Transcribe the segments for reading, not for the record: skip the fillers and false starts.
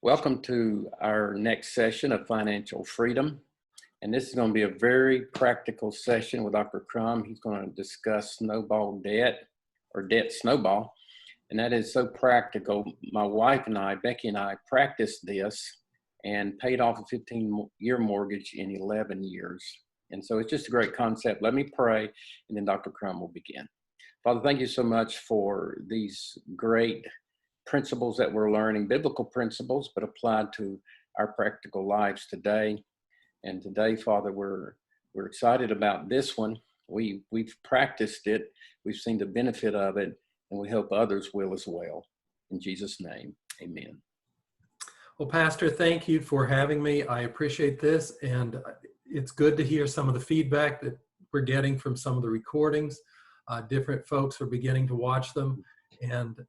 Welcome to our next session of Financial Freedom. And this is going to be a very practical session with Dr. Crum. He's going to discuss snowball debt or debt snowball. And that is so practical. My wife and I, Becky and I, practiced this and paid off a 15-year mortgage in 11 years. And so it's just a great concept. Let me pray, and then Dr. Crum will begin. Father, thank you so much for these great principles that we're learning, biblical principles, but applied to our practical lives today. And today, Father, we're excited about this one. We've practiced it. We've seen the benefit of it, and we hope others will as well. In Jesus' name, amen. Well, Pastor, thank you for having me. I appreciate this, and it's good to hear some of the feedback that we're getting from some of the recordings. Different folks are beginning to watch them and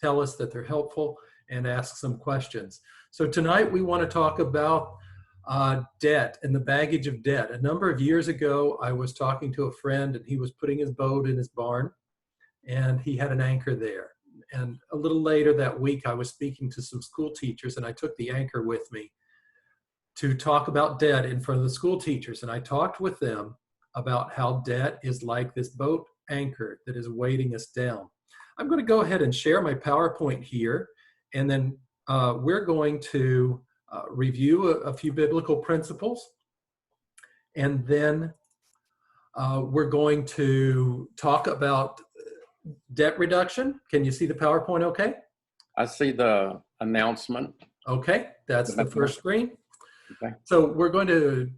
tell us that they're helpful and ask some questions. So tonight we want to talk about debt and the baggage of debt. A number of years ago, I was talking to a friend, and he was putting his boat in his barn, and he had an anchor there. And a little later that week, I was speaking to some school teachers, and I took the anchor with me to talk about debt in front of the school teachers. And I talked with them about how debt is like this boat anchor that is weighting us down. I'm going to go ahead and share my PowerPoint here, and then we're going to review a few biblical principles, and then we're going to talk about debt reduction. Can you see the PowerPoint okay? I see the announcement. Okay, that's the first screen. Okay. So we're going to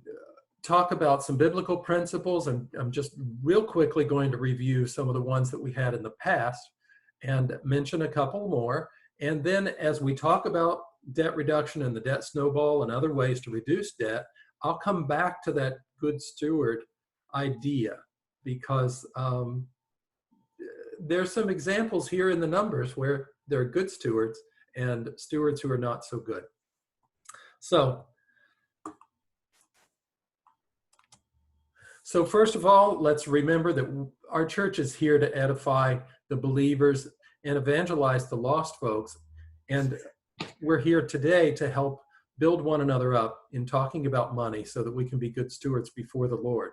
talk about some biblical principles, and I'm just real quickly going to review some of the ones that we had in the past and mention a couple more. And then as we talk about debt reduction and the debt snowball and other ways to reduce debt, I'll come back to that good steward idea, because there's some examples here in the numbers where there are good stewards and stewards who are not so good. So first of all, let's remember that our church is here to edify the believers and evangelize the lost folks. And we're here today to help build one another up in talking about money so that we can be good stewards before the Lord.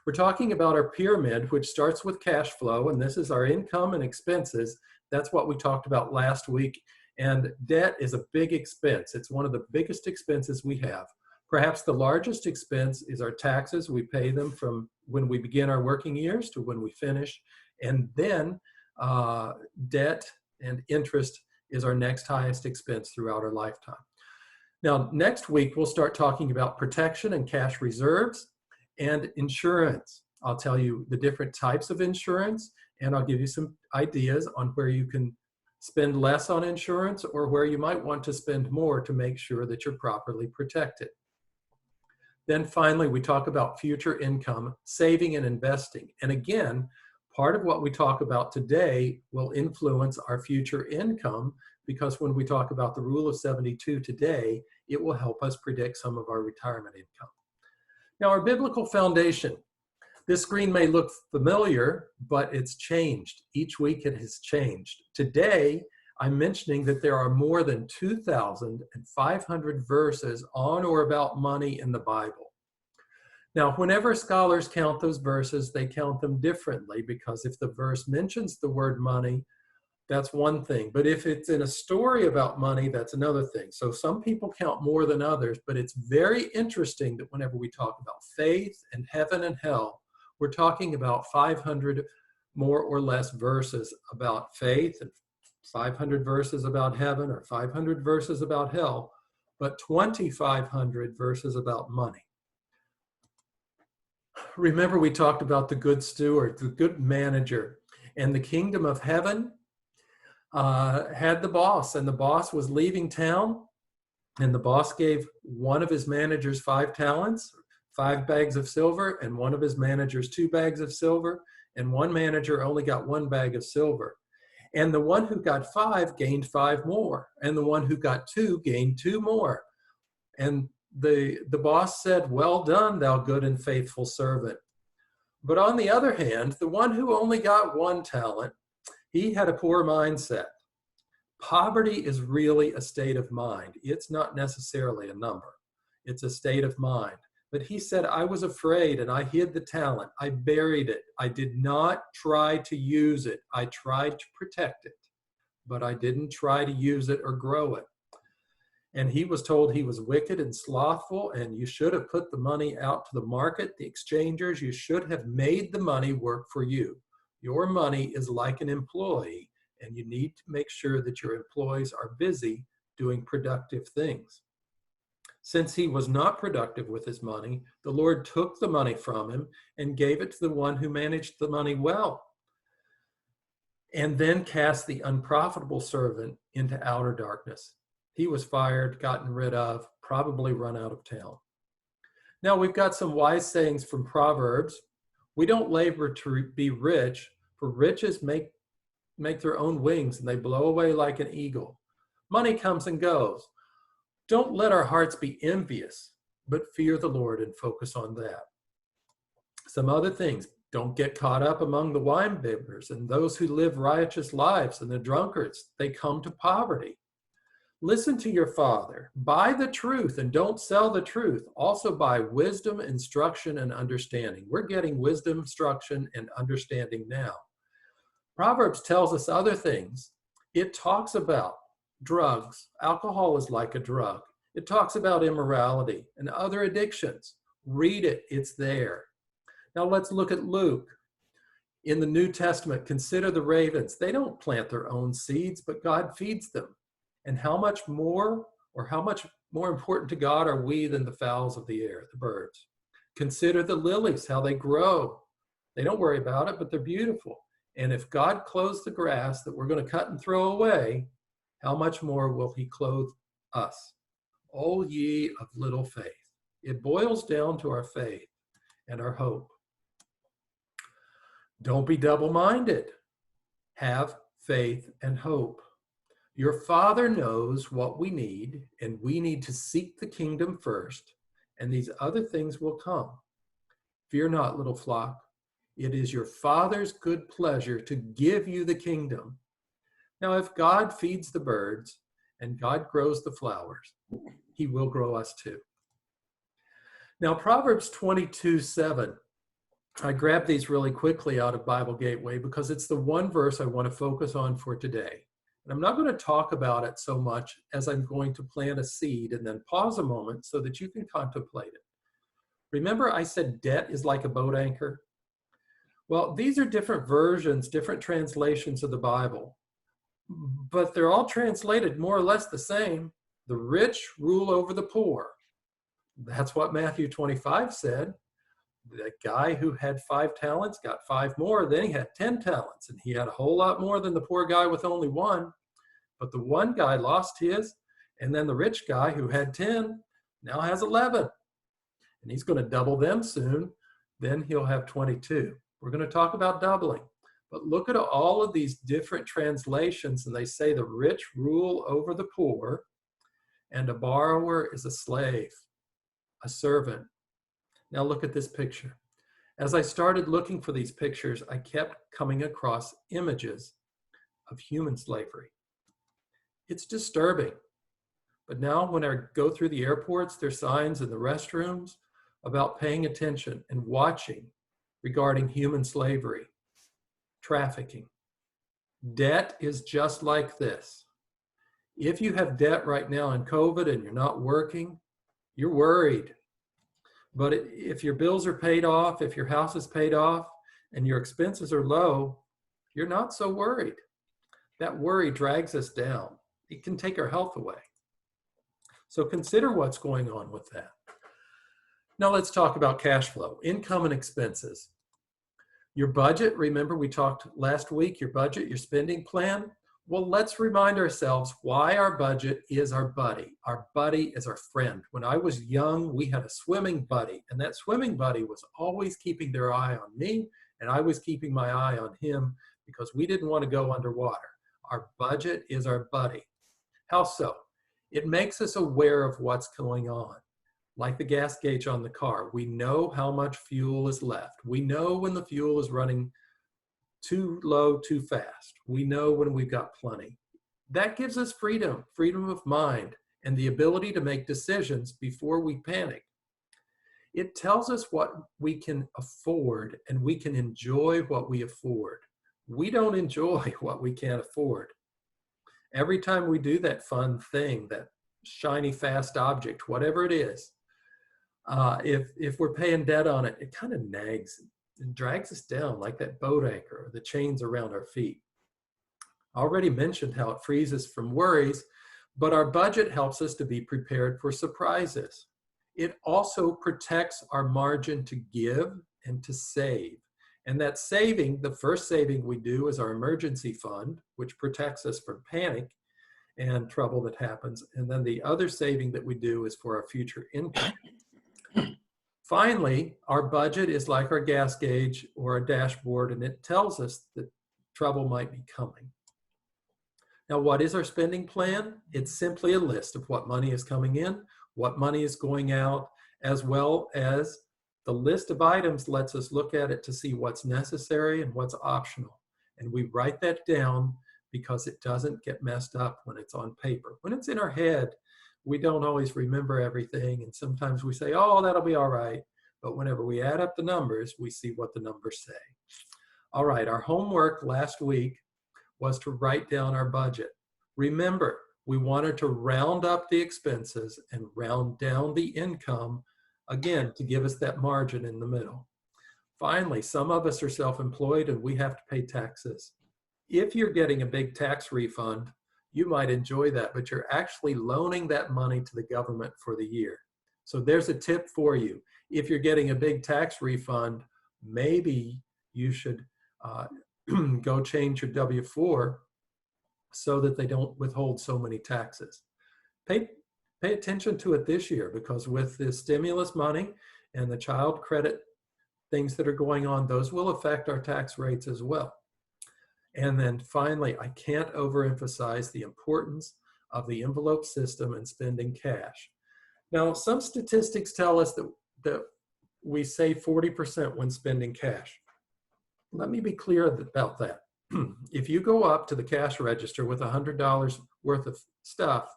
We're talking about our pyramid, which starts with cash flow, and this is our income and expenses. That's what we talked about last week. And debt is a big expense. It's one of the biggest expenses we have. Perhaps the largest expense is our taxes. We pay them from when we begin our working years to when we finish. And then debt and interest is our next highest expense throughout our lifetime. Now, next week, we'll start talking about protection and cash reserves and insurance. I'll tell you the different types of insurance, and I'll give you some ideas on where you can spend less on insurance or where you might want to spend more to make sure that you're properly protected. Then finally, we talk about future income, saving and investing. And again, part of what we talk about today will influence our future income, because when we talk about the rule of 72 today, it will help us predict some of our retirement income. Now, our biblical foundation. This screen may look familiar, but it's changed. Each week it has changed. Today, I'm mentioning that there are more than 2,500 verses on or about money in the Bible. Now, whenever scholars count those verses, they count them differently, because if the verse mentions the word money, that's one thing. But if it's in a story about money, that's another thing. So some people count more than others, but it's very interesting that whenever we talk about faith and heaven and hell, we're talking about 500 more or less verses about faith, and 500 verses about heaven, or 500 verses about hell, but 2,500 verses about money. Remember, we talked about the good steward, the good manager, and the kingdom of heaven had the boss, and the boss was leaving town, and the boss gave one of his managers 5 talents, 5 bags of silver, and one of his managers 2 bags of silver, and one manager only got 1 bag of silver. And the one who got 5 gained 5 more, and the one who got 2 gained 2 more. And the boss said, "Well done, thou good and faithful servant." But on the other hand, the one who only got 1 talent, he had a poor mindset. Poverty is really a state of mind. It's not necessarily a number. It's a state of mind. But he said, I was afraid and I hid the talent. I buried it. I did not try to use it. I tried to protect it, but I didn't try to use it or grow it. And he was told he was wicked and slothful, and you should have put the money out to the market, the exchangers. You should have made the money work for you. Your money is like an employee, and you need to make sure that your employees are busy doing productive things. Since he was not productive with his money, the Lord took the money from him and gave it to the one who managed the money well, and then cast the unprofitable servant into outer darkness. He was fired, gotten rid of, probably run out of town. Now we've got some wise sayings from Proverbs. We don't labor to be rich, for riches make their own wings and they blow away like an eagle. Money comes and goes. Don't let our hearts be envious, but fear the Lord and focus on that. Some other things. Don't get caught up among the winebibbers and those who live riotous lives and the drunkards. They come to poverty. Listen to your father. Buy the truth and don't sell the truth. Also buy wisdom, instruction, and understanding. We're getting wisdom, instruction, and understanding now. Proverbs tells us other things. It talks about drugs. Alcohol is like a drug. It talks about immorality and other addictions. Read it. It's there. Now let's look at Luke. In the New Testament, consider the ravens. They don't plant their own seeds, but God feeds them. And how much more important to God are we than the fowls of the air, the birds? Consider the lilies, how they grow. They don't worry about it, but they're beautiful. And if God clothes the grass that we're going to cut and throw away, how much more will he clothe us? O ye of little faith. It boils down to our faith and our hope. Don't be double-minded. Have faith and hope. Your Father knows what we need, and we need to seek the kingdom first, and these other things will come. Fear not, little flock. It is your Father's good pleasure to give you the kingdom. Now, if God feeds the birds and God grows the flowers, he will grow us too. Now, Proverbs 22:7. I grabbed these really quickly out of Bible Gateway because it's the one verse I want to focus on for today. And I'm not going to talk about it so much as I'm going to plant a seed and then pause a moment so that you can contemplate it. Remember I said debt is like a boat anchor? Well, these are different versions, different translations of the Bible, but they're all translated more or less the same. The rich rule over the poor. That's what Matthew 25 said. The guy who had 5 talents got 5 more, then he had 10 talents, and he had a whole lot more than the poor guy with only 1. But the one guy lost his, and then the rich guy who had 10 now has 11. And he's going to double them soon. Then he'll have 22. We're going to talk about doubling. But look at all of these different translations, and they say the rich rule over the poor, and a borrower is a slave, a servant. Now look at this picture. As I started looking for these pictures, I kept coming across images of human slavery. It's disturbing. But now when I go through the airports, there's signs in the restrooms about paying attention and watching regarding human slavery, trafficking. Debt is just like this. If you have debt right now in COVID and you're not working, you're worried. But if your bills are paid off, if your house is paid off, and your expenses are low, you're not so worried. That worry drags us down. It can take our health away. So consider what's going on with that. Now let's talk about cash flow, income and expenses. Your budget, remember we talked last week, your budget, your spending plan. Well, let's remind ourselves why our budget is our buddy. Our buddy is our friend. When I was young, we had a swimming buddy, and that swimming buddy was always keeping their eye on me, and I was keeping my eye on him because we didn't want to go underwater. Our budget is our buddy. How so? It makes us aware of what's going on. Like the gas gauge on the car, we know how much fuel is left. We know when the fuel is running too low, too fast. We know when we've got plenty. That gives us freedom, freedom of mind, and the ability to make decisions before we panic. It tells us what we can afford, and we can enjoy what we afford. We don't enjoy what we can't afford. Every time we do that fun thing, that shiny, fast object, whatever it is, if we're paying debt on it, it kind of nags and drags us down like that boat anchor or the chains around our feet. I already mentioned how it frees us from worries, but our budget helps us to be prepared for surprises. It also protects our margin to give and to save. And that saving, the first saving we do is our emergency fund, which protects us from panic and trouble that happens. And then the other saving that we do is for our future income. Finally, our budget is like our gas gauge or a dashboard, and it tells us that trouble might be coming. Now, what is our spending plan? It's simply a list of what money is coming in, what money is going out, as well as the list of items lets us look at it to see what's necessary and what's optional. And we write that down because it doesn't get messed up when it's on paper. When it's in our head, we don't always remember everything. And sometimes we say, oh, that'll be all right. But whenever we add up the numbers, we see what the numbers say. All right, our homework last week was to write down our budget. Remember, we wanted to round up the expenses and round down the income, again, to give us that margin in the middle. Finally, some of us are self-employed and we have to pay taxes. If you're getting a big tax refund, you might enjoy that, but you're actually loaning that money to the government for the year. So there's a tip for you. If you're getting a big tax refund, maybe you should go change your W-4 so that they don't withhold so many taxes. Pay attention to it this year, because with the stimulus money and the child credit things that are going on, those will affect our tax rates as well. And then finally, I can't overemphasize the importance of the envelope system and spending cash. Now, some statistics tell us that we save 40% when spending cash. Let me be clear about that. If you go up to the cash register with $100 worth of stuff,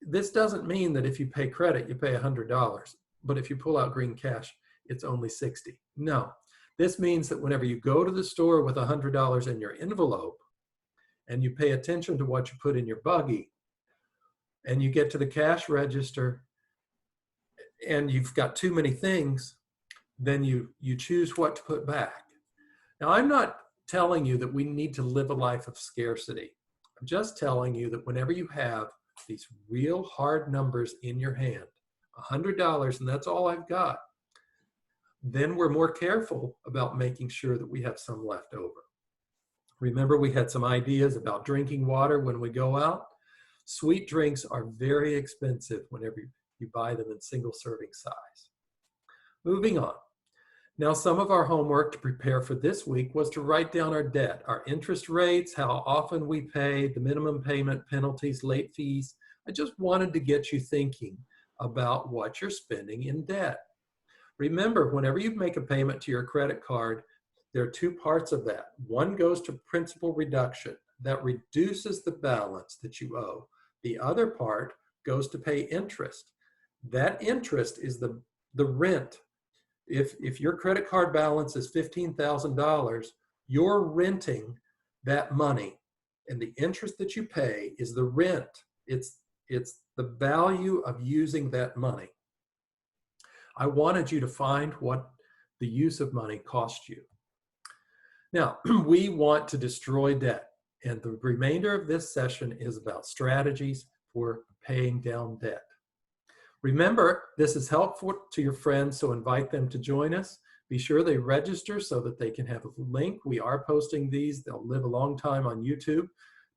this doesn't mean that if you pay credit, you pay $100. But if you pull out green cash, it's only $60. No, this means that whenever you go to the store with $100 in your envelope and you pay attention to what you put in your buggy, and you get to the cash register and you've got too many things, then you choose what to put back. Now, I'm not telling you that we need to live a life of scarcity. I'm just telling you that whenever you have these real hard numbers in your hand, $100, and that's all I've got, then we're more careful about making sure that we have some left over. Remember, we had some ideas about drinking water when we go out. Sweet drinks are very expensive whenever you buy them in single serving size. Moving on. Now, some of our homework to prepare for this week was to write down our debt, our interest rates, how often we pay, the minimum payment, penalties, late fees. I just wanted to get you thinking about what you're spending in debt. Remember, whenever you make a payment to your credit card, there are two parts of that. One goes to principal reduction. That reduces the balance that you owe. The other part goes to pay interest. That interest is the rent. If your credit card balance is $15,000, you're renting that money, and the interest that you pay is the rent. It's the value of using that money. I wanted you to find what the use of money cost you. Now, we want to destroy debt, and the remainder of this session is about strategies for paying down debt. Remember, this is helpful to your friends, so invite them to join us. Be sure they register so that they can have a link. We are posting these. They'll live a long time on YouTube.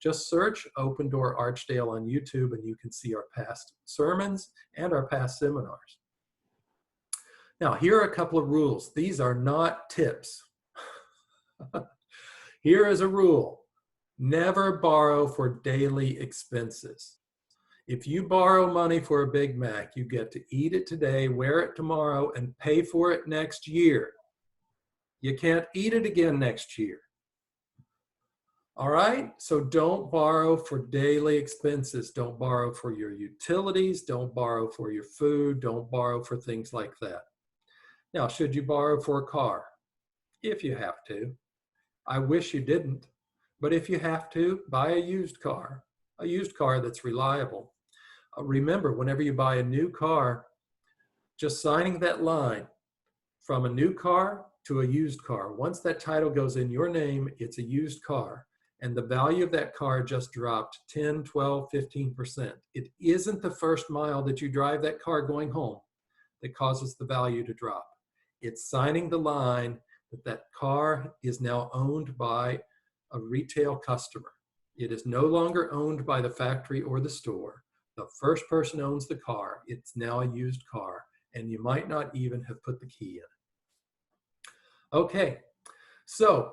Just search Open Door Archdale on YouTube, and you can see our past sermons and our past seminars. Now, here are a couple of rules. These are not tips. Here is a rule. Never borrow for daily expenses. If you borrow money for a Big Mac, you get to eat it today, wear it tomorrow, and pay for it next year. You can't eat it again next year. All right, so don't borrow for daily expenses. Don't borrow for your utilities. Don't borrow for your food. Don't borrow for things like that. Now, should you borrow for a car? If you have to. I wish you didn't, but if you have to, buy a used car that's reliable. Remember, whenever you buy a new car, just signing that line from a new car to a used car, once that title goes in your name, it's a used car. And the value of that car just dropped 10, 12, 15%. It isn't the first mile that you drive that car going home that causes the value to drop. It's signing the line that that car is now owned by a retail customer. It is no longer owned by the factory or the store. The first person owns the car. It's now a used car, and you might not even have put the key in. Okay, so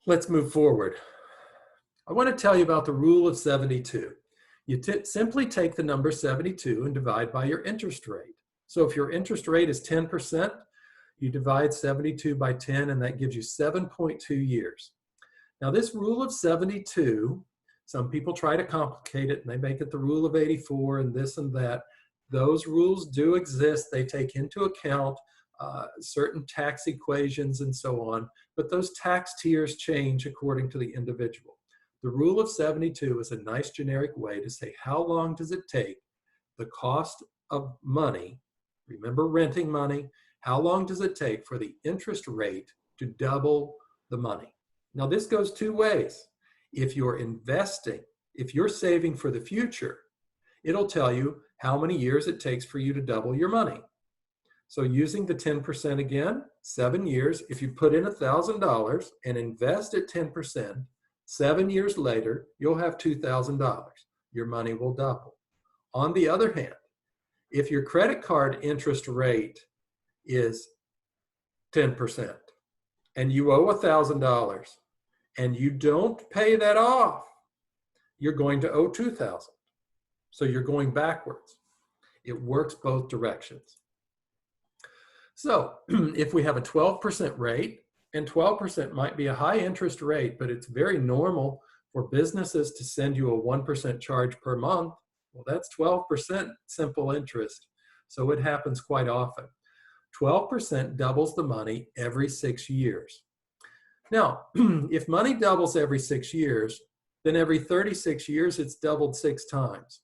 let's move forward. I want to tell you about the rule of 72. You simply take the number 72 and divide by your interest rate. So if your interest rate is 10%, you divide 72 by 10, and that gives you 7.2 years. Now this rule of 72, some people try to complicate it and they make it the rule of 84 and this and that. Those rules do exist. They take into account certain tax equations and so on, but those tax tiers change according to the individual. The rule of 72 is a nice generic way to say how long does it take the cost of money, remember renting money, how long does it take for the interest rate to double the money? Now this goes two ways. If you're investing, if you're saving for the future, it'll tell you how many years it takes for you to double your money. So using the 10% again, 7 years, if you put in $1,000 and invest at 10%, 7 years later, you'll have $2,000. Your money will double. On the other hand, if your credit card interest rate is 10% and you owe $1,000 and you don't pay that off, you're going to owe $2,000. So you're going backwards. It works both directions. So if we have a 12% rate, and 12% might be a high interest rate, but it's very normal for businesses to send you a 1% charge per month. Well, that's 12% simple interest. So it happens quite often. 12% doubles the money every 6 years. Now, if money doubles every 6 years, then every 36 years, it's doubled 6 times.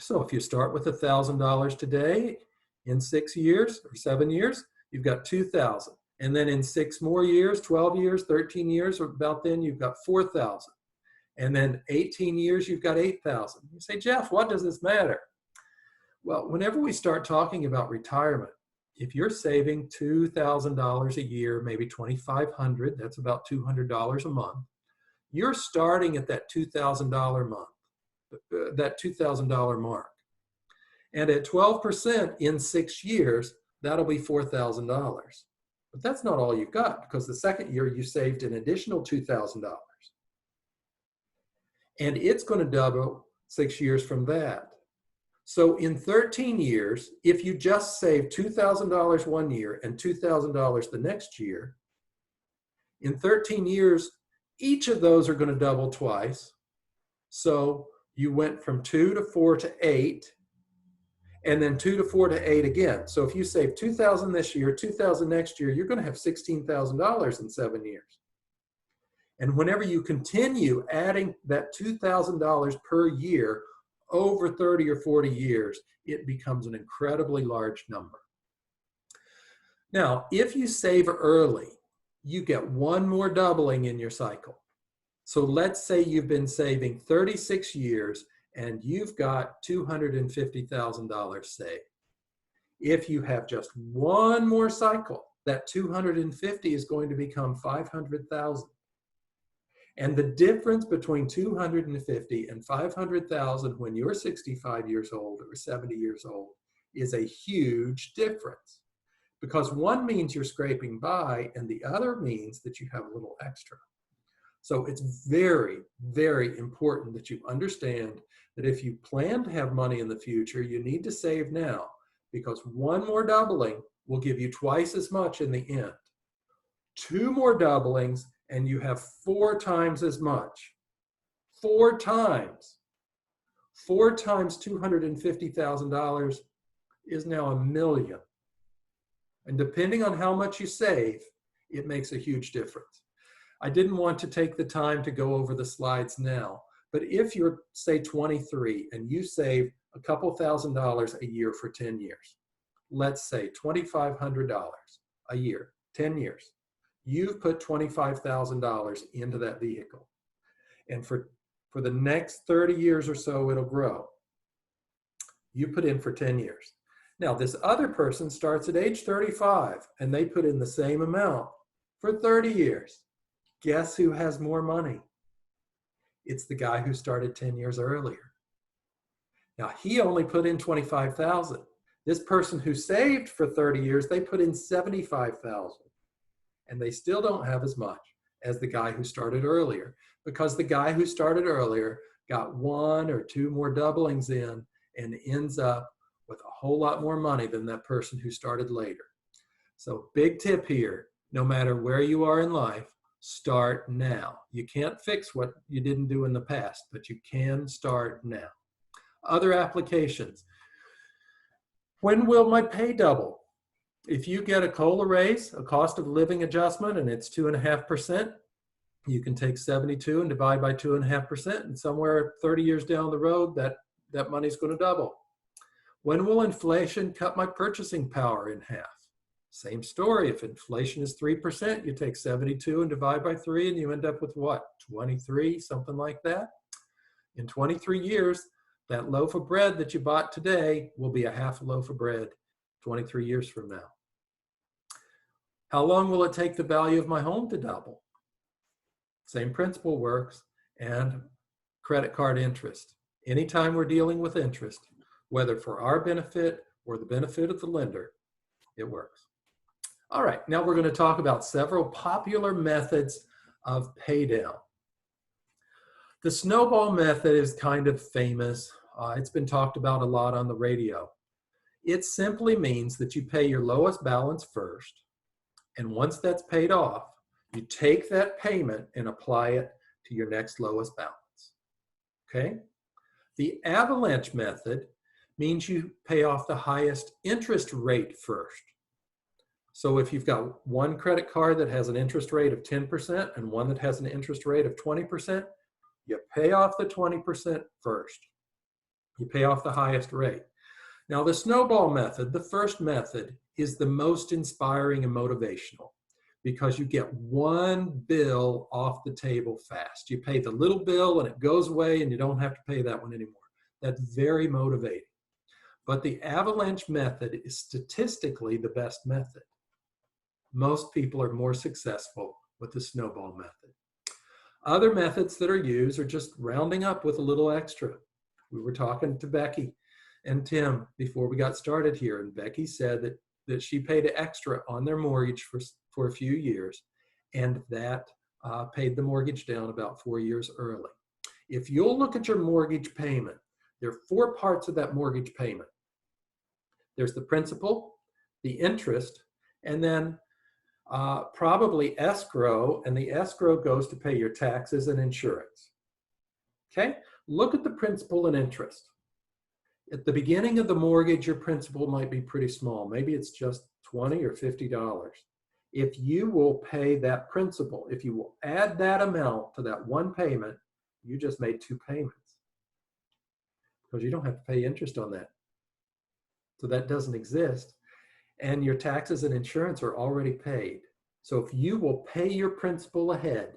So if you start with $1,000 today, in 6 years or 7 years, you've got $2,000. And then in 6 more years, 12 years, 13 years, or about then, you've got $4,000. And then 18 years, you've got $8,000. You say, Jeff, what does this matter? Well, whenever we start talking about retirement, if you're saving $2,000 a year, maybe $2,500, that's about $200 a month, you're starting at that $2,000 month, that $2,000 mark. And at 12% in 6 years, that'll be $4,000. But that's not all you've got, because the second year you saved an additional $2,000. And it's going to double 6 years from that. So in 13 years, if you just save $2,000 one year and $2,000 the next year, in 13 years, each of those are going to double twice. So you went from 2 to 4 to 8, and then 2 to 4 to 8 again. So if you save $2,000 this year, $2,000 next year, you're going to have $16,000 in 7 years. And whenever you continue adding that $2,000 per year over 30 or 40 years, it becomes an incredibly large number. Now, if you save early, you get one more doubling in your cycle. So let's say you've been saving 36 years and you've got $250,000 saved. If you have just one more cycle, that 250 is going to become 500,000. And the difference between 250 and 500,000 when you're 65 years old or 70 years old is a huge difference, because one means you're scraping by and the other means that you have a little extra. So it's very, very important that you understand that if you plan to have money in the future, you need to save now, because one more doubling will give you twice as much in the end. 2 more doublings and you have 4 times as much, 4 times $250,000 is now $1 million. And depending on how much you save, it makes a huge difference. I didn't want to take the time to go over the slides now, but if you're, say, 23 and you save a couple $1,000s a year for 10 years, let's say $2,500 a year, 10 years, you've put $25,000 into that vehicle. And for the next 30 years or so, it'll grow. You put in for 10 years. Now, this other person starts at age 35 and they put in the same amount for 30 years. Guess who has more money? It's the guy who started 10 years earlier. Now, he only put in 25,000. This person who saved for 30 years, they put in 75,000. And they still don't have as much as the guy who started earlier, because the guy who started earlier got 1 or 2 more doublings in and ends up with a whole lot more money than that person who started later. So big tip here, no matter where you are in life, start now. You can't fix what you didn't do in the past, but you can start now. Other applications. When will my pay double? If you get a COLA raise, a cost of living adjustment, and it's 2.5%, you can take 72 and divide by 2.5%, and somewhere 30 years down the road, that money's going to double. When will inflation cut my purchasing power in half? Same story. If inflation is 3%, you take 72 and divide by 3, and you end up with what? 23, something like that. In 23 years, that loaf of bread that you bought today will be a half a loaf of bread 23 years from now. How long will it take the value of my home to double? Same principle works. And credit card interest. Anytime we're dealing with interest, whether for our benefit or the benefit of the lender, it works. All right, now we're going to talk about several popular methods of pay down. The snowball method is kind of famous. It's been talked about a lot on the radio. It simply means that you pay your lowest balance first, and once that's paid off, you take that payment and apply it to your next lowest balance. Okay? The avalanche method means you pay off the highest interest rate first. So if you've got one credit card that has an interest rate of 10% and one that has an interest rate of 20%, you pay off the 20% first. You pay off the highest rate. Now, the snowball method, the first method, is the most inspiring and motivational because you get one bill off the table fast. You pay the little bill and it goes away and you don't have to pay that one anymore. That's very motivating. But the avalanche method is statistically the best method. Most people are more successful with the snowball method. Other methods that are used are just rounding up with a little extra. We were talking to Becky and Tim before we got started here, and Becky said that she paid extra on their mortgage for a few years, and that paid the mortgage down about 4 years early. If you'll look at your mortgage payment, there are 4 parts of that mortgage payment. There's the principal, the interest, and then probably escrow, and the escrow goes to pay your taxes and insurance. Okay? Look at the principal and interest. At the beginning of the mortgage, your principal might be pretty small. Maybe it's just $20 or $50. If you will pay that principal, if you will add that amount to that one payment, you just made 2 payments because you don't have to pay interest on that. So that doesn't exist. And your taxes and insurance are already paid. So if you will pay your principal ahead,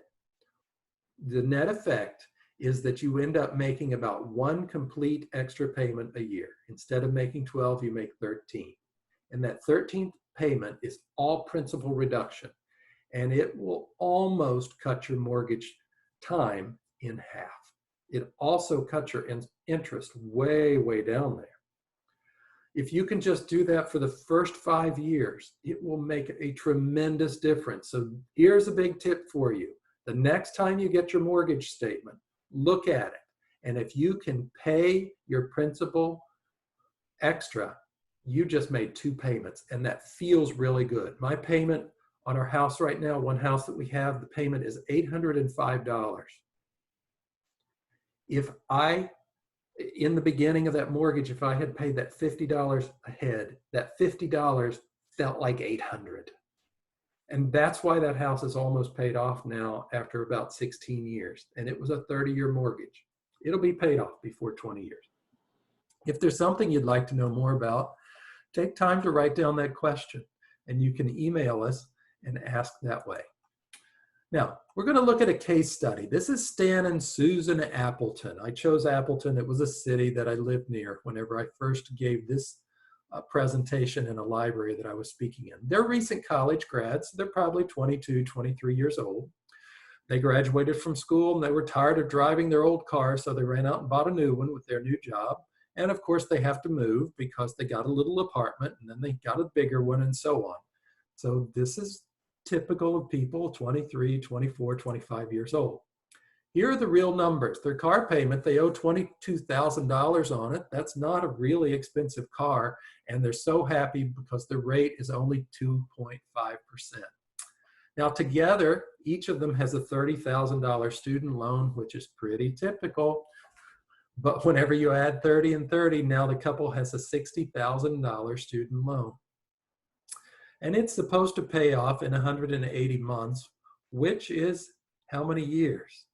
the net effect is that you end up making about 1 complete extra payment a year. Instead of making 12, you make 13. And that 13th payment is all principal reduction. And it will almost cut your mortgage time in half. It also cuts your interest way, way down there. If you can just do that for the first 5 years, it will make a tremendous difference. So here's a big tip for you. The next time you get your mortgage statement, look at it. And if you can pay your principal extra, you just made 2 payments, and that feels really good. My payment On our house right now, one house that we have, the payment is $805. If I, in the beginning of that mortgage, if I had paid that $50 ahead, that $50 felt like $800. And that's why that house is almost paid off now after about 16 years. And it was a 30-year mortgage. It'll be paid off before 20 years. If there's something you'd like to know more about, take time to write down that question, and you can email us and ask that way. Now, we're going to look at a case study. This is Stan and Susan Appleton. I chose Appleton. It was a city that I lived near whenever I first gave this presentation in a library that I was speaking in. They're recent college grads. They're probably 22, 23 years old. They graduated from school and they were tired of driving their old car, so they ran out and bought a new one with their new job. And of course, they have to move because they got a little apartment and then they got a bigger one and so on. So this is typical of people 23, 24, 25 years old. Here are the real numbers. Their car payment, they owe $22,000 on it. That's not a really expensive car, and they're so happy because the rate is only 2.5%. Now together, each of them has a $30,000 student loan, which is pretty typical. But whenever you add 30 and 30, now the couple has a $60,000 student loan. And it's supposed to pay off in 180 months, which is how many years?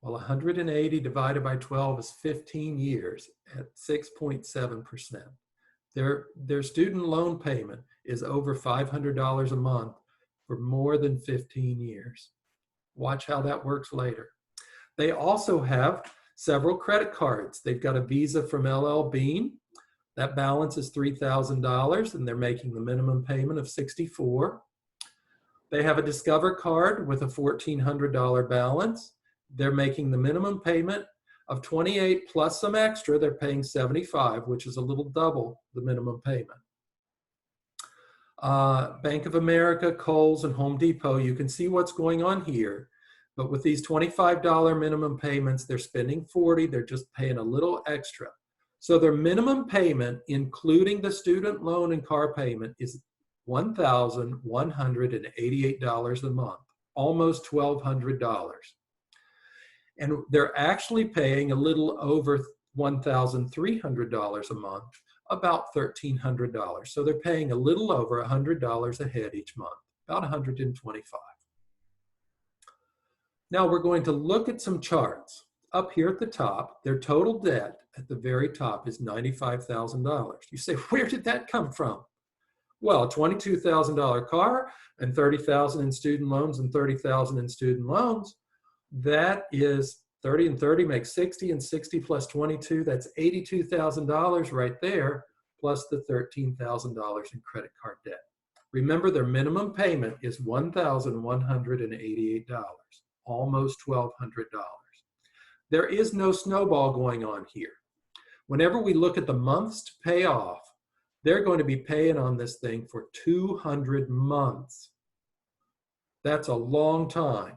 Well, 180 divided by 12 is 15 years at 6.7%. Their student loan payment is over $500 a month for more than 15 years. Watch how that works later. They also have several credit cards. They've got a Visa from LL Bean. That balance is $3,000 and they're making the minimum payment of $64. They have a Discover card with a $1,400 balance. They're making the minimum payment of $28 plus some extra. They're paying $75, which is a little double the minimum payment. Bank of America, Kohl's, and Home Depot, you can see what's going on here. But with these $25 minimum payments, they're spending $40. They're just paying a little extra. So their minimum payment, including the student loan and car payment, is $1,188 a month, almost $1,200. And they're actually paying a little over $1,300 a month, about $1,300. So they're paying a little over $100 ahead each month, about $125. Now we're going to look at some charts. Up here at the top, their total debt at the very top is $95,000. You say, where did that come from? Well, a $22,000 car and $30,000 in student loans and $30,000 in student loans. That is 30 and 30 makes 60, and 60 plus 22, that's $82,000 right there, plus the $13,000 in credit card debt. Remember, their minimum payment is $1,188, almost $1,200. There is no snowball going on here. Whenever we look at the months to pay off, they're going to be paying on this thing for 200 months. That's a long time.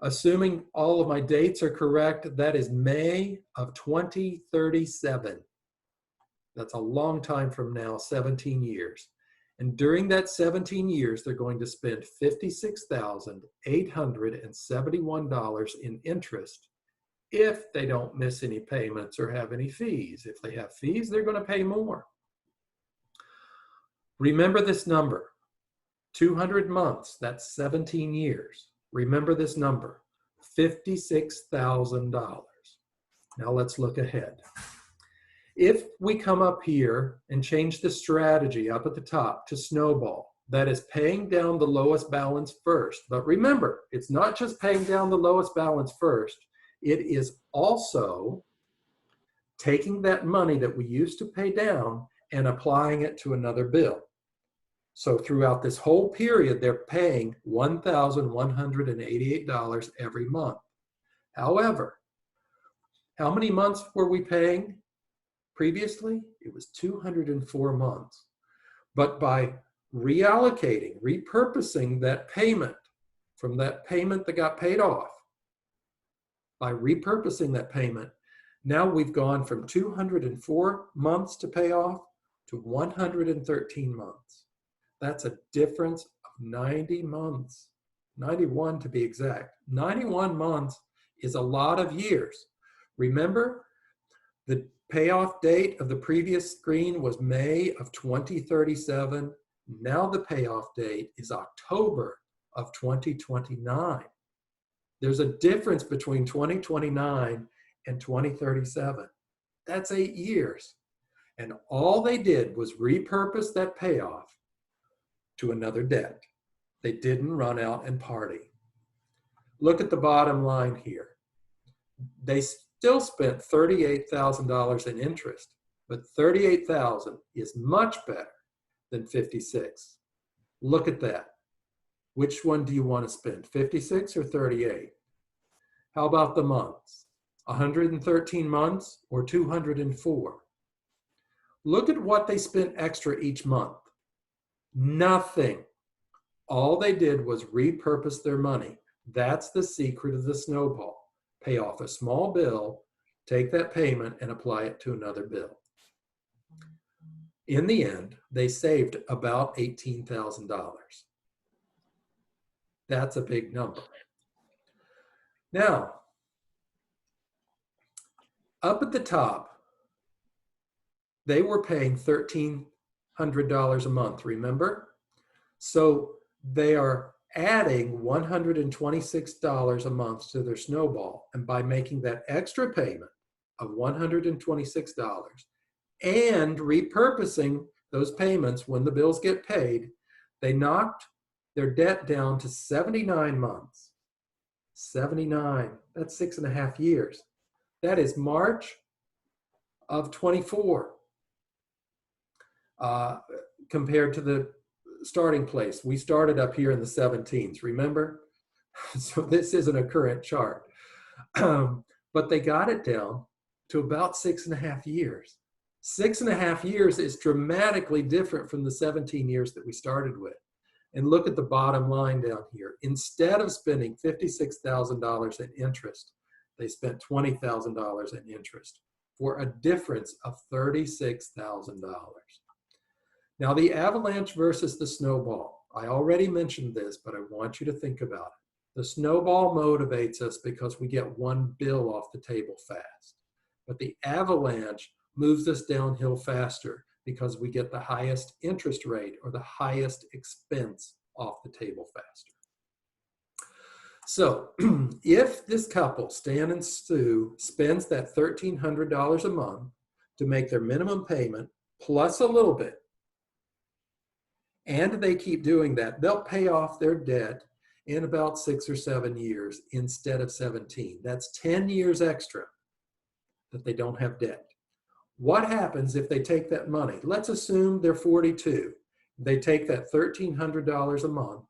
Assuming all of my dates are correct, that is May of 2037. That's a long time from now, 17 years. And during that 17 years, they're going to spend $56,871 in interest if they don't miss any payments or have any fees. If they have fees, they're going to pay more. Remember this number, 200 months, that's 17 years. Remember this number, $56,000. Now let's look ahead. If we come up here and change the strategy up at the top to snowball, that is paying down the lowest balance first. But remember, it's not just paying down the lowest balance first. It is also taking that money that we used to pay down and applying it to another bill. So throughout this whole period, they're paying $1,188 every month. However, how many months were we paying previously? It was 204 months. But by reallocating, repurposing that payment from that payment that got paid off, by repurposing that payment, now we've gone from 204 months to pay off to 113 months. That's a difference of 90 months, 91 to be exact. 91 months is a lot of years. Remember, the payoff date of the previous screen was May of 2037. Now the payoff date is October of 2029. There's a difference between 2029 and 2037. That's 8 years. And all they did was repurpose that payoff to another debt. They didn't run out and party. Look at the bottom line here. They still spent $38,000 in interest, but $38,000 is much better than 56. Look at that. Which one do you want to spend, 56 or 38? How about the months? 113 months or 204? Look at what they spent extra each month. Nothing. All they did was repurpose their money. That's the secret of the snowball. Pay off a small bill, take that payment, and apply it to another bill. In the end, they saved about $18,000. That's a big number. Now, up at the top, they were paying $1,300 a month, remember? So they are adding $126 a month to their snowball. And by making that extra payment of $126 and repurposing those payments when the bills get paid, they knocked their debt down to 79 months. 79, that's 6.5 years. That is March of 24 compared to the starting place. We started up here in the 17s, remember? So this isn't a current chart. But they got it down to about 6.5 years. 6.5 years is dramatically different from the 17 years that we started with. And look at the bottom line down here. Instead of spending $56,000 in interest, they spent $20,000 in interest for a difference of $36,000. Now the avalanche versus the snowball. I already mentioned this, but I want you to think about it. The snowball motivates us because we get one bill off the table fast. But the avalanche moves us downhill faster because we get the highest interest rate or the highest expense off the table faster. So if this couple, Stan and Sue, spends that $1,300 a month to make their minimum payment plus a little bit, and they keep doing that, they'll pay off their debt in about 6 or 7 years instead of 17. That's 10 years extra that they don't have debt. What happens if they take that money? Let's assume they're 42. They take that $1,300 a month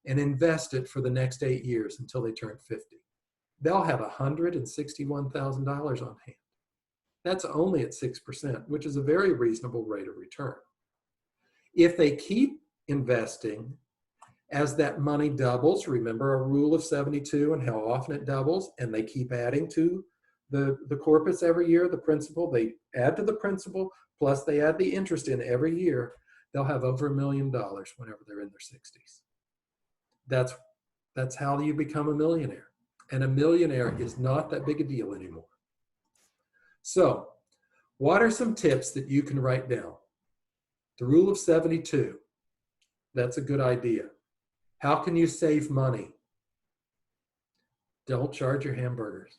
and invest it for the next 8 years until they turn 50. They'll have $161,000 on hand. That's only at 6%, which is a very reasonable rate of return. If they keep investing, as that money doubles, remember our rule of 72 and how often it doubles, and they keep adding to the corpus every year, the principal, they add to the principal, plus they add the interest in every year, they'll have over $1 million whenever they're in their 60s. That's how you become a millionaire. And a millionaire is not that big a deal anymore. So, what are some tips that you can write down? The rule of 72, that's a good idea. How can you save money? Don't charge your hamburgers.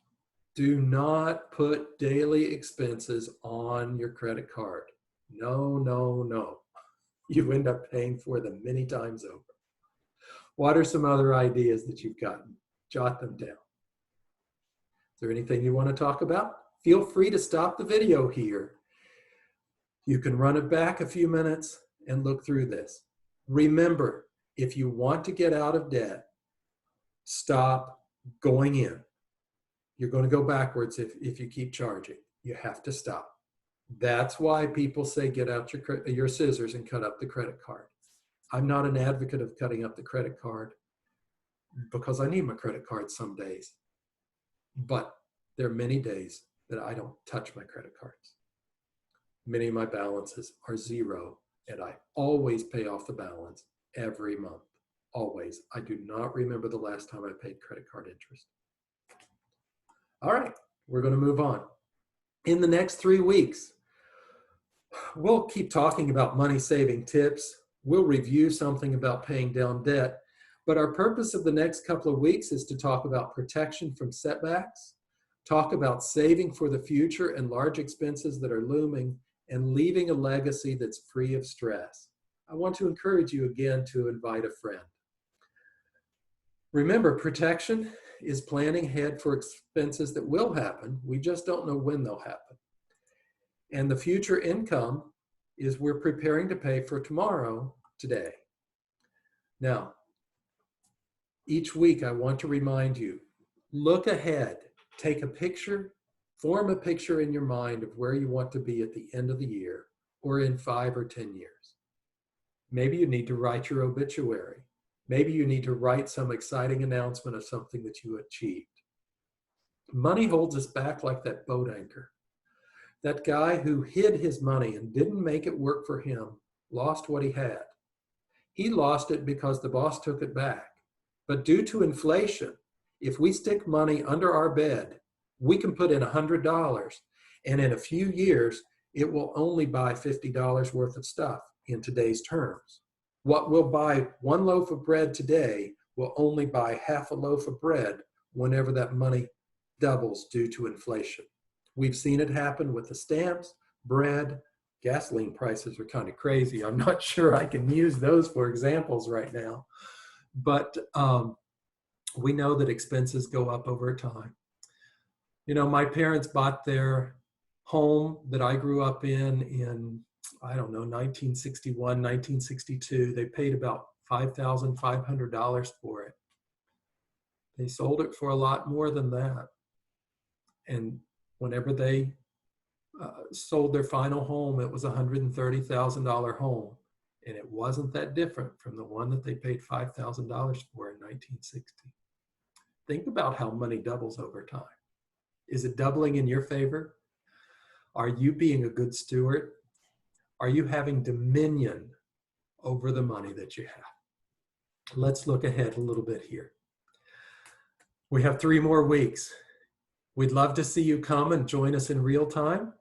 Do not put daily expenses on your credit card. No, no, no. You end up paying for them many times over. What are some other ideas that you've gotten? Jot them down. Is there anything you want to talk about? Feel free to stop the video here. You can run it back a few minutes and look through this. Remember, if you want to get out of debt, stop going in. You're going to go backwards if you keep charging. You have to stop. That's why people say get out your scissors and cut up the credit card. I'm not an advocate of cutting up the credit card because I need my credit card some days. But there are many days that I don't touch my credit cards. Many of my balances are zero and I always pay off the balance every month. Always. I do not remember the last time I paid credit card interest. All right, we're going to move on. In the next 3 weeks, we'll keep talking about money saving tips. We'll review something about paying down debt. But our purpose of the next couple of weeks is to talk about protection from setbacks, talk about saving for the future and large expenses that are looming, and leaving a legacy that's free of stress. I want to encourage you again to invite a friend. Remember, protection is planning ahead for expenses that will happen. We just don't know when they'll happen. And the future income is we're preparing to pay for tomorrow today. Now, each week I want to remind you, look ahead, take a picture, form a picture in your mind of where you want to be at the end of the year or in 5 or 10 years. Maybe you need to write your obituary. Maybe you need to write some exciting announcement of something that you achieved. Money holds us back like that boat anchor. That guy who hid his money and didn't make it work for him lost what he had. He lost it because the boss took it back. But due to inflation, if we stick money under our bed, we can put in $100, and in a few years, it will only buy $50 worth of stuff in today's terms. What will buy 1 loaf of bread today will only buy half a loaf of bread whenever that money doubles due to inflation. We've seen it happen with the stamps, bread, gasoline prices are kind of crazy. I'm not sure I can use those for examples right now, but we know that expenses go up over time. You know, my parents bought their home that I grew up in, I don't know, 1961, 1962. They paid about $5,500 for it. They sold it for a lot more than that. And whenever they sold their final home, it was a $130,000 home. And it wasn't that different from the one that they paid $5,000 for in 1960. Think about how money doubles over time. Is it doubling in your favor? Are you being a good steward? Are you having dominion over the money that you have? Let's look ahead a little bit here. We have 3 more weeks. We'd love to see you come and join us in real time.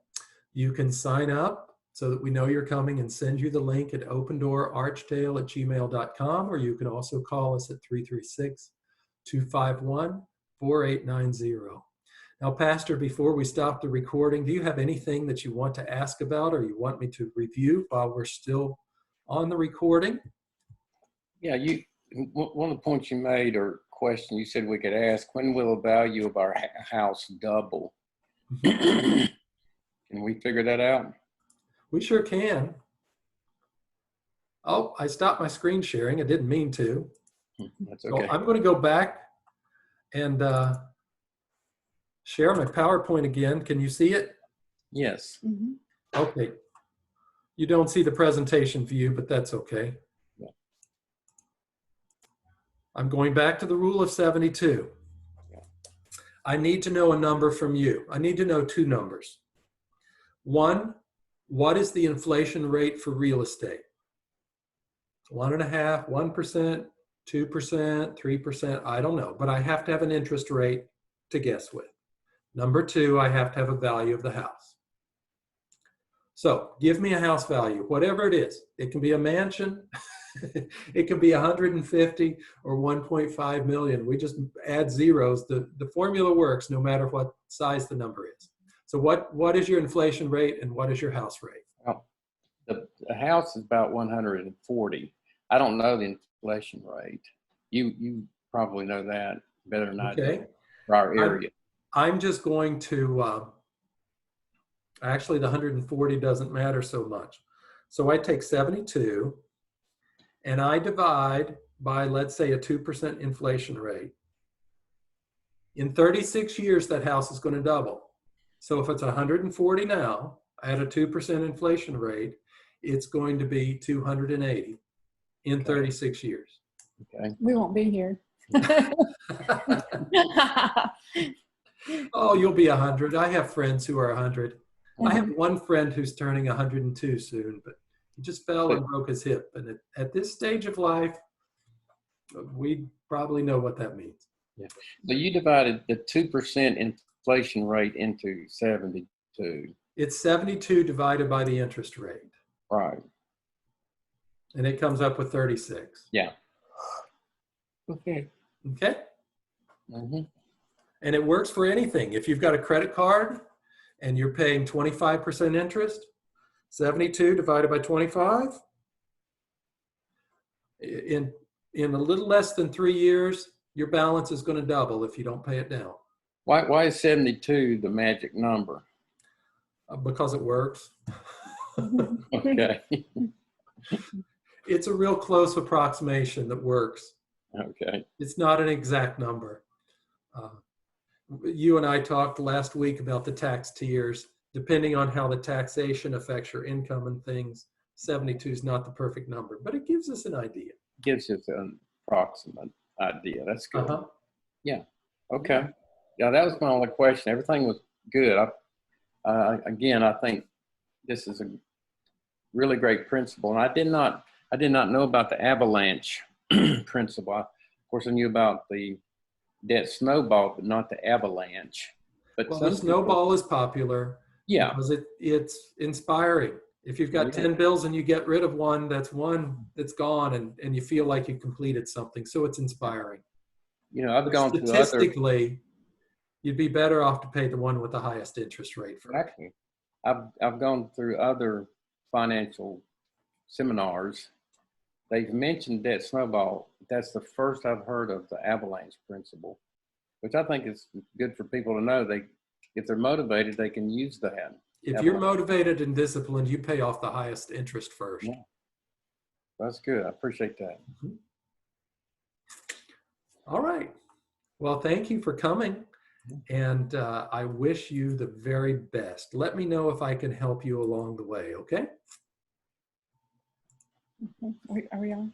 You can sign up so that we know you're coming and send you the link at opendoorarchdale@gmail.com, or you can also call us at 336-251-4890. Now, Pastor, before we stop the recording, do you have anything that you want to ask about or you want me to review while we're still on the recording? Yeah, one of the points you made or question you said we could ask, when will the value of our house double? Can we figure that out? We sure can. Oh, I stopped my screen sharing. I didn't mean to. That's okay. So I'm going to go back and share my PowerPoint again. Can you see it? Yes. Mm-hmm. Okay. You don't see the presentation view, but that's okay. Yeah. I'm going back to the rule of 72. Yeah. I need to know a number from you. I need to know 2 numbers. 1, what is the inflation rate for real estate? 1.5%, 1%, 2%, 3%, I don't know, but I have to have an interest rate to guess with. Number 2, I have to have a value of the house. So give me a house value, whatever it is. It can be a mansion, it can be 150 or 1.5 million. We just add zeros. The formula works no matter what size the number is. So what is your inflation rate and what is your house rate? Well, the house is about 140. I don't know the inflation rate. You probably know that better than I do for our area. I'm just going to, actually the 140 doesn't matter so much. So I take 72 and I divide by, let's say, a 2% inflation rate. In 36 years, that house is going to double. So if it's 140 now, at a 2% inflation rate, it's going to be 280 in 36 years. Okay. We won't be here. Oh, you'll be 100. I have friends who are 100. I have one friend who's turning 102 soon, but He just fell and broke his hip. And at this stage of life, we probably know what that means. Yeah. So you divided the 2% inflation rate into 72. It's 72 divided by the interest rate. Right. And it comes up with 36. Yeah. Okay. Okay? Mm-hmm. And it works for anything. If you've got a credit card and you're paying 25% interest, 72 divided by 25, in a little less than 3 years, your balance is going to double if you don't pay it down. Why is 72 the magic number? Because it works. Okay. It's a real close approximation that works. Okay. It's not an exact number. You and I talked last week about the tax tiers. Depending on how the taxation affects your income and things, 72 is not the perfect number, but it gives us an idea. Gives us an approximate idea. That's good. Uh-huh. Yeah. Okay. Yeah, that was my only question. Everything was good. Again, I think this is a really great principle, and I did not know about the avalanche principle. Of course, I knew about the debt snowball, but not the avalanche. But well, the snowball is popular. Yeah. Because it's inspiring. If you've got 10 bills and you get rid of one that's gone, and you feel like you completed something, so it's inspiring. You know, I've gone through other. Statistically, you'd be better off to pay the one with the highest interest rate first. Exactly. I've gone through other financial seminars. They've mentioned debt snowball. That's the first I've heard of the avalanche principle, which I think is good for people to know. If they're motivated, they can use that. If you're motivated and disciplined, you pay off the highest interest first. Yeah. That's good. I appreciate that. Mm-hmm. All right. Well, thank you for coming. And I wish you the very best. Let me know if I can help you along the way, okay? Are we on?